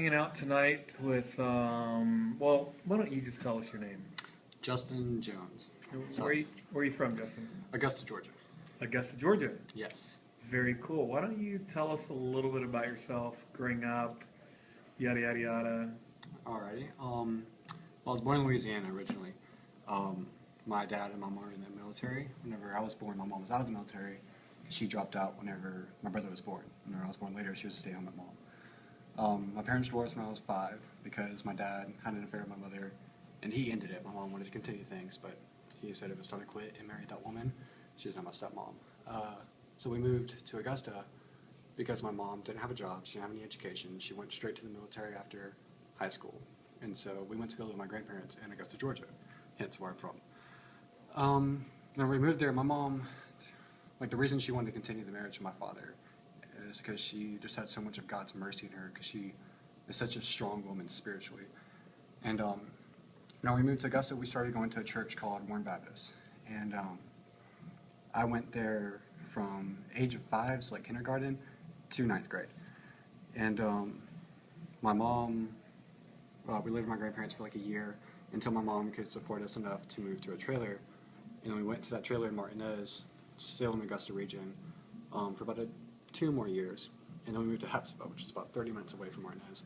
hanging out tonight with, well, why don't you just tell us your name? Justin Jones. Where are you from, Justin? Augusta, Georgia. Augusta, Georgia. Yes. Very cool. Why don't you tell us a little bit about yourself, growing up, yada, yada, yada. Alrighty. Well, I was born in Louisiana originally. My dad and my mom were in the military. Whenever I was born, my mom was out of the military. She dropped out whenever my brother was born. Whenever I was born later, she was a stay-home mom. My parents divorced when I was 5 because my dad had an affair with my mother, and he ended it. My mom wanted to continue things, but he said it was time to quit and marry that woman. She was not my stepmom. So we moved to Augusta because my mom didn't have a job. She didn't have any education. She went straight to the military after high school. And so we went to go live with my grandparents in Augusta, Georgia, hence where I'm from. When we moved there, my mom, the reason she wanted to continue the marriage with my father is because she just had so much of God's mercy in her, because she is such a strong woman spiritually. And when we moved to Augusta, we started going to a church called Warren Baptist. And I went there from age of 5, so kindergarten, to 9th grade. And my mom, we lived with my grandparents for a year until my mom could support us enough to move to a trailer. And then we went to that trailer in Martinez, still in the Augusta region, for about 2 more years. And then we moved to Hepzibah, which is about 30 minutes away from Martinez.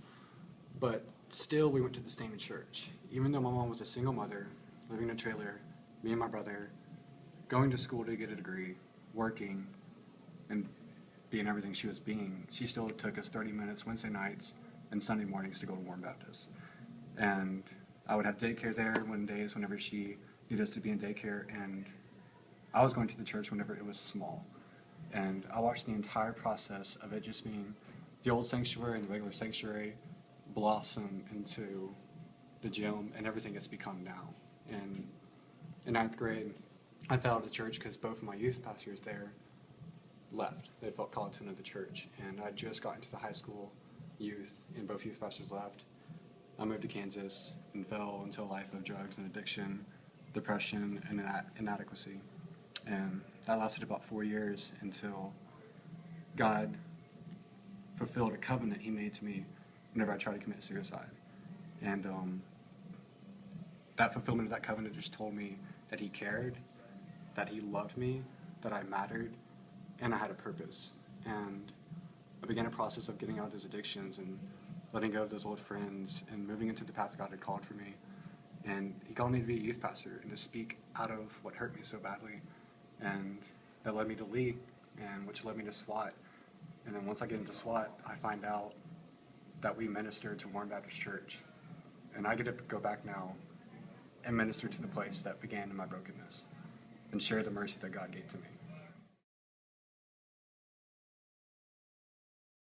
But still, we went to the same church. Even though my mom was a single mother, living in a trailer, me and my brother, going to school to get a degree, working, and being everything she was being, she still took us 30 minutes Wednesday nights and Sunday mornings to go to Warren Baptist. And I would have daycare there whenever she needed us to be in daycare, and I was going to the church whenever it was small. And I watched the entire process of it just being the old sanctuary and the regular sanctuary blossom into the gym and everything it's become now. And in 9th grade, I fell out of the church because both of my youth pastors there left. They felt called to another church. And I just got into the high school youth, and both youth pastors left. I moved to Kansas and fell into a life of drugs and addiction, depression, and inadequacy. And that lasted about 4 years until God fulfilled a covenant he made to me whenever I tried to commit suicide. And that fulfillment of that covenant just told me that he cared, that he loved me, that I mattered, and I had a purpose. And I began a process of getting out of those addictions and letting go of those old friends and moving into the path God had called for me. And he called me to be a youth pastor and to speak out of what hurt me so badly. And that led me to Lee, and which led me to SWAT. And then once I get into SWAT, I find out that we minister to Warren Baptist Church. And I get to go back now and minister to the place that began in my brokenness and share the mercy that God gave to me.